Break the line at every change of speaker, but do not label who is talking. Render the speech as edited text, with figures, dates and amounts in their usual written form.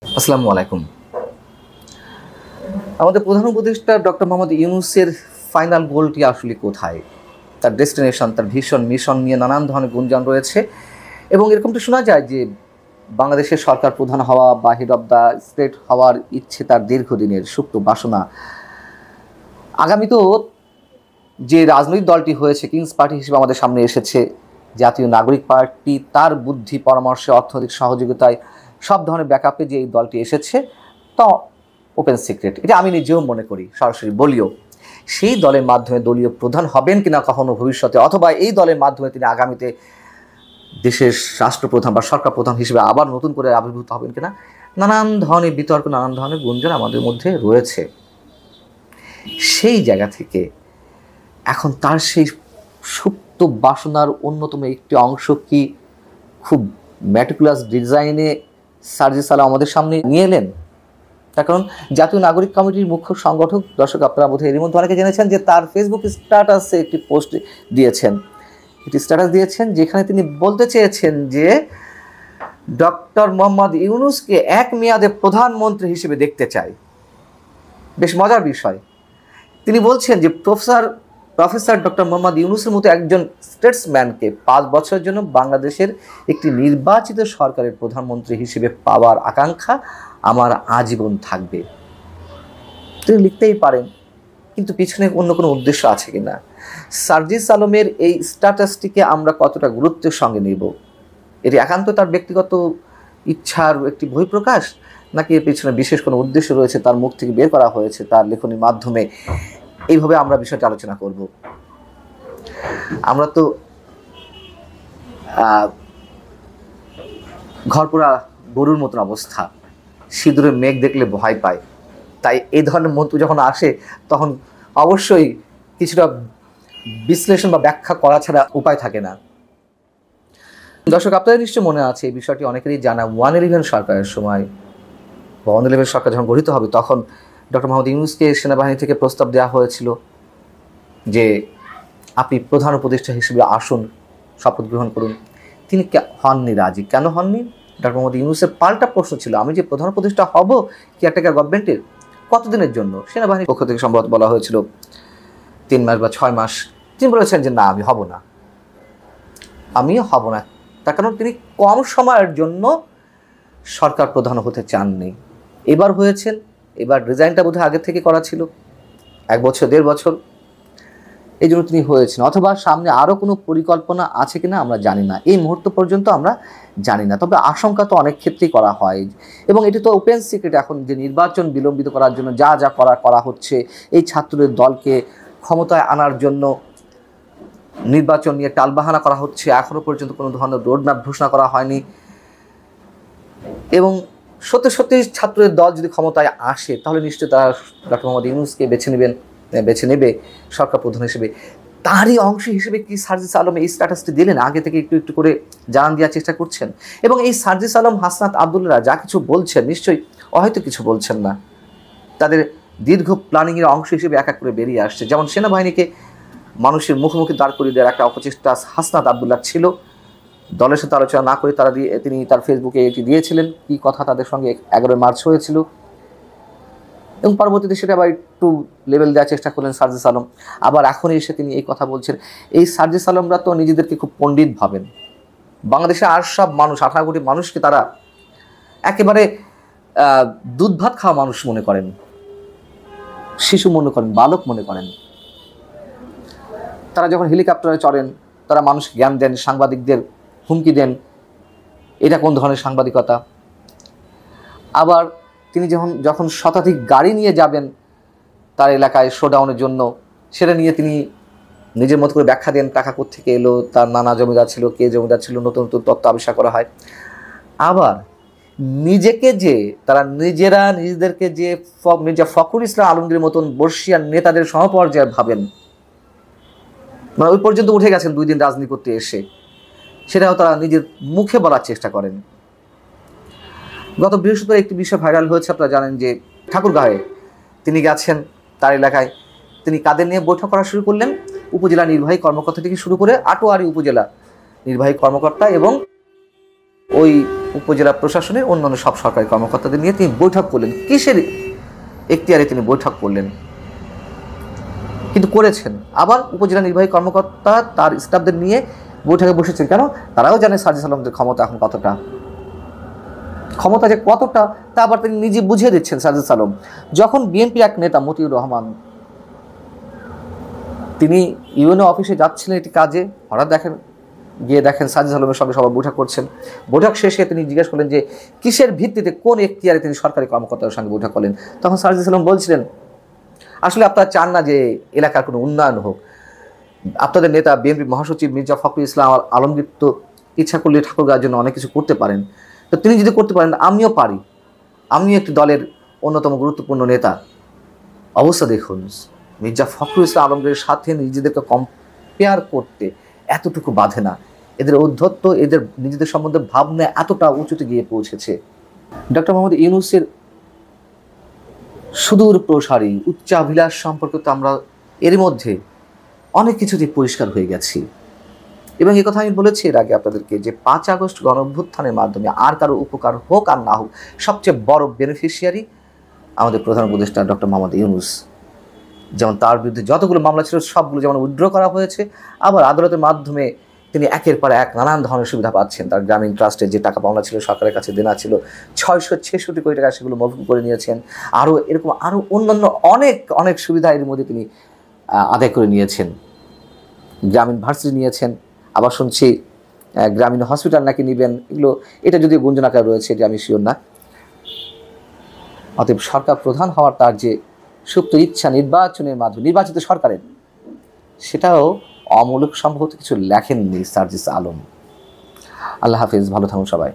আসসালামু আলাইকুম। আমাদের প্রধান উপদেষ্টা ডক্টর মোহাম্মদ ইউনূসের ফাইনাল গোলটি আসলে কোথায়? তার ডেস্টিনেশন, তার ভিশন, মিশন নিয়ে নানান ধরনের গুঞ্জন রয়েছে এবং এরকমটা শোনা যায় যে বাংলাদেশের সরকার প্রধান হওয়া বা হেড অব দ্য স্টেট হওয়ার ইচ্ছে তার দীর্ঘদিনের সুপ্ত বাসনা। আগামীতেও যে রাজনৈতিক দলটি হয়েছে কিংস পার্টি হিসেবে আমাদের সামনে এসেছে, জাতীয় নাগরিক পার্টি, তার বুদ্ধি পরামর্শে, অর্থনৈতিক সহযোগিতায়, সব ধরনের ব্যাকআপে যে এই দলটি এসেছে তা ওপেন সিক্রেট। এটা আমি নিজেও মনে করি, সরাসরি বলিও। সেই দলের মাধ্যমে দলীয় প্রধান হবেন কিনা কখনো ভবিষ্যতে, অথবা এই দলের মাধ্যমে তিনি আগামীতে দেশের রাষ্ট্রপ্রধান বা সরকার প্রধান হিসেবে আবার নতুন করে আবির্ভূত হবেন কিনা, নানান ধরনের বিতর্ক, নানান ধরনের গুঞ্জন আমাদের মধ্যে রয়েছে। সেই জায়গা থেকে এখন তার সেই সুপ্ত বাসনার অন্যতম একটি অংশ কি খুব ম্যাটিকুলাস ডিজাইনে সার্জিস আলম আমাদের সামনে নিয়ে এলেন। তার কারণ জাতীয় নাগরিক কমিটির মুখ্য সংগঠক, দর্শক আপনারা বোধহয় এরই মধ্যে অনেকে জেনেছেন যে তার ফেসবুক স্ট্যাটাসে একটি পোস্ট দিয়েছেন, একটি স্ট্যাটাস দিয়েছেন যেখানে তিনি বলতে চেয়েছেন যে ডক্টর মোহাম্মদ ইউনূসকে এক মেয়াদে প্রধানমন্ত্রী হিসেবে দেখতে চাই। বেশ মজার বিষয়। তিনি বলছেন যে প্রফেসর ডক্টর মোহাম্মদ ইউনূসের মতো একজন স্টেটসম্যানকে 5 বছরের জন্য বাংলাদেশের একটি নির্বাচিত সরকারের প্রধানমন্ত্রী হিসেবে পাওয়ার আকাঙ্ক্ষা আমার আজীবন থাকবে। তিনি লিখতেই পারেন, কিন্তু পিছনে অন্য কোনো উদ্দেশ্য আছে কিনা। সার্জিস আলমের এই স্ট্যাটাসটিকে আমরা কতটা গুরুত্বের সঙ্গে নেব? এটি একান্ত তার ব্যক্তিগত ইচ্ছার একটি বহিঃপ্রকাশ, নাকি এর পিছনে বিশেষ কোনো উদ্দেশ্য রয়েছে, তার মুখ থেকে বের করা হয়েছে তার লেখনীর মাধ্যমে? এইভাবে আমরা বিষয়টি আলোচনা করব। আমরা তো ঘরপোড়া গরুর মতন অবস্থা, সিঁদুরে মেঘ দেখলে ভয় পায়। তাই এই ধরনের মন্তব্য যখন আসে তখন অবশ্যই কিছুটা বিশ্লেষণ বা ব্যাখ্যা করা ছাড়া উপায় থাকে না। দর্শক আপনাদের নিশ্চয় মনে আছে, এই বিষয়টি অনেকেরই জানা। 111 সরকারের সময় বা 111 সরকার যখন গঠিত হবে তখন ডক্টর মোহাম্মদ ইউনূসকে সেনাবাহিনী থেকে প্রস্তাব দেওয়া হয়েছিল যে আপনি প্রধান উপদেষ্টা হিসেবে আসুন, শপথ গ্রহণ করুন। তিনি হননি রাজি। কেন হননি? ডক্টর মোহাম্মদ ইউনূসের পাল্টা প্রশ্ন ছিল, আমি যে প্রধান উপদেষ্টা হব কেয়ারটেকার গভর্নমেন্টের, কতদিনের জন্য? সেনাবাহিনীর পক্ষ থেকে সম্ভবত বলা হয়েছিল 3 মাস বা 6 মাস। তিনি বলেছেন যে না, আমিও হব না। তার কারণ তিনি কম সময়ের জন্য সরকার প্রধান হতে চাননি। এবার হয়েছেন, এবার রিজাইনটা বোধহয় আগের থেকে করা ছিল, 1 বছর 1.5 বছর, এই জন্য তিনি হয়েছেন। অথবা সামনে আরও কোনো পরিকল্পনা আছে কিনা আমরা জানি না, এই মুহূর্ত পর্যন্ত আমরা জানি না। তবে আশঙ্কা তো অনেক ক্ষেত্রেই করা হয়, এবং এটি তো ওপেন সিক্রেট এখন, যে নির্বাচন বিলম্বিত করার জন্য যা যা করা হচ্ছে, এই ছাত্রদের দলকে ক্ষমতায় আনার জন্য নির্বাচন নিয়ে টালবাহানা করা হচ্ছে। এখনও পর্যন্ত কোনো ধরনের রোডম্যাপ ঘোষণা করা হয়নি, এবং সত্যি সত্যি ছাত্রদের দল যদি ক্ষমতায় আসে তাহলে নিশ্চয়ই তারা ডক্টর মোহাম্মদ ইউনূসকে বেছে নেবে সরকার প্রধান হিসেবে। তারই অংশ হিসেবে কি সার্জিস আলম এই স্ট্যাটাসটি দিলেন? আগে থেকে একটু একটু করে জানান দেওয়ার চেষ্টা করছেন। এবং এই সার্জিস আলম, হাসনাত আবদুল্লাহ যা কিছু বলছেন, নিশ্চয়ই হয়তো কিছু বলছেন না, তাদের দীর্ঘ প্ল্যানিংয়ের অংশ হিসেবে এক এক করে বেরিয়ে আসছে। যেমন সেনাবাহিনীকে মানুষের মুখোমুখি দাঁড় করিয়ে দেওয়ার একটা অপচেষ্টা হাসনাত আবদুল্লাহ ছিল। দলের সাথে আলোচনা না করে তিনি তার ফেসবুকে এটি দিয়েছিলেন, কি কথা তাদের সঙ্গে 11 মার্চ হয়েছিল, এবং পরবর্তীতে সেটা আবার একটু লেভেল দেওয়ার চেষ্টা করলেন সার্জিস আলম। আবার এখন এসে তিনি এই কথা বলছেন। এই সার্জিস আলমরা তো নিজেদেরকে খুব পণ্ডিত ভাবেন। বাংলাদেশে আর সব মানুষ, 18 কোটি মানুষকে তারা একেবারে দুধ ভাত খাওয়া মানুষ মনে করেন, শিশু মনে করেন, বালক মনে করেন। তারা যখন হেলিকপ্টারে চড়েন তারা মানুষকে জ্ঞান দেন, সাংবাদিকদের হুমকি দেন, এটা কোন ধরনের সাংবাদিকতা। আবার তিনি যখন শতাধিক গাড়ি নিয়ে যাবেন তার এলাকায় শোডাউনের জন্য, সেটা নিয়ে তিনি নিজের মতো করে ব্যাখ্যা দেন, টাকা কোত্থেকে এলো, তার নানা জমিদার ছিল, কে জমিদার ছিল, নতুন নতুন তথ্য আবিষ্কার করা হয়। আবার নিজেদেরকে যে মির্জা ফখরুল ইসলাম আলমগীরের মতন বর্ষিয়ান নেতাদের সমপর্যায়ে ভাবেন, মানে ওই পর্যন্ত উঠে গেছেন 2 দিন রাজনীতি করতে এসে, সেটাও তারা নিজের মুখে বলার চেষ্টা করেন। গত বৃহস্পতিবার একটি বিষয় ভাইরাল হয়েছে, আপনারা জানেন যে ঠাকুরগাঁয়ে তিনি গেছেন, তার এলাকায় তিনি কাদের নিয়ে বৈঠক করা শুরু করলেন? উপজেলা নির্বাহী কর্মকর্তা থেকে শুরু করে আটোয়ারি উপজেলা নির্বাহী কর্মকর্তা এবং ওই উপজেলা প্রশাসনের অন্যান্য সব সরকারি কর্মকর্তাদের নিয়ে তিনি বৈঠক করলেন। কিসের এখতিয়ারে তিনি বৈঠক করলেন? কিন্তু করেছেন। আবার উপজেলা নির্বাহী কর্মকর্তা তার স্টাফদের নিয়ে বৈঠকে বসেছেন। কেন? তারাও জানে সাজিদ আলমদের ক্ষমতা এখন কতটা, ক্ষমতা যে কতটা তা আবার তিনি নিজে বুঝিয়ে দিচ্ছেন। সাজিদ আলম যখন বিএনপি এক নেতা মতিউর রহমান তিনি ইউএনও অফিসে যাচ্ছিলেন একটি কাজে, হঠাৎ গিয়ে দেখেন সাজিদ আলমের সঙ্গে সবাই বৈঠক করছেন। বৈঠক শেষে তিনি জিজ্ঞেস করলেন যে কিসের ভিত্তিতে, কোন এখতিয়ারে তিনি সরকারি কর্মকর্তাদের সঙ্গে বৈঠক করলেন। তখন সাজিদ আলম বলছিলেন, আসলে আপনারা চান না যে এলাকার কোনো উন্নয়ন হোক। আপনাদের নেতা বিএনপি মহাসচিব মির্জা ফখরুল ইসলাম আলমগীর তো ইচ্ছা করলে ঠাকুরগাঁওয়ের জন্য অনেক কিছু করতে পারেন, তো তিনি যদি করতে পারেন আমিও পারি, আমিও একটি দলের অন্যতম গুরুত্বপূর্ণ নেতা। অবস্থা দেখুন, মির্জা ফখরুল ইসলাম আলমগীরের সাথে নিজেদেরকে কম্পেয়ার করতে এতটুকু বাধে না। এদের ঔদ্ধত্য, এদের নিজেদের সম্বন্ধে ভাবনা এতটা উঁচুতে গিয়ে পৌঁছেছে। ডক্টর মোহাম্মদ ইউনূসের সুদূর প্রসারী উচ্চাভিলাষ সম্পর্কে তো আমরা এর মধ্যে অনেক কিছুতেই পরিষ্কার হয়ে গেছি। এবং এই কথা আমি বলেছি এর আগে আপনাদেরকে যে 5 আগস্ট গণ অভ্যুত্থানের মাধ্যমে আর কারো উপকার হোক আর না হোক, সবচেয়ে বড় বেনিফিশিয়ারি আমাদের প্রধান উপদেষ্টা ডক্টর মোহাম্মদ ইউনূস। যেমন তার বিরুদ্ধে যতগুলো মামলা ছিল সবগুলো যেমন উইথড্র করা হয়েছে, আবার আদালতের মাধ্যমে তিনি একের পর এক নানান ধরনের সুবিধা পাচ্ছেন। তার গ্রামীণ ট্রাস্টের যে টাকা পাওনা ছিল, সরকারের কাছে দেনা ছিল 666 কোটি টাকা, সেগুলো মকুব করে নিয়েছেন। আরও এরকম আরও অন্যান্য অনেক অনেক সুবিধা এর মধ্যে তিনি আদায় করে নিয়েছেন। গ্রামীণ ভার্সিটি নিয়েছেন, আবার শুনছি গ্রামীণ হসপিটাল নাকি নেবেন। এটা যদিও গুঞ্জন আকারে রয়েছে, এটা আমি শিওর না। অতএব সরকার প্রধান হওয়ার তার যে সুপ্ত ইচ্ছা নির্বাচনের মাধ্যমে, নির্বাচিত সরকারের, সেটাও অমূলক সম্ভবত কিছু লেখেননি সাজিদ আলম। আল্লাহ হাফিজ, ভালো থাকুন সবাই।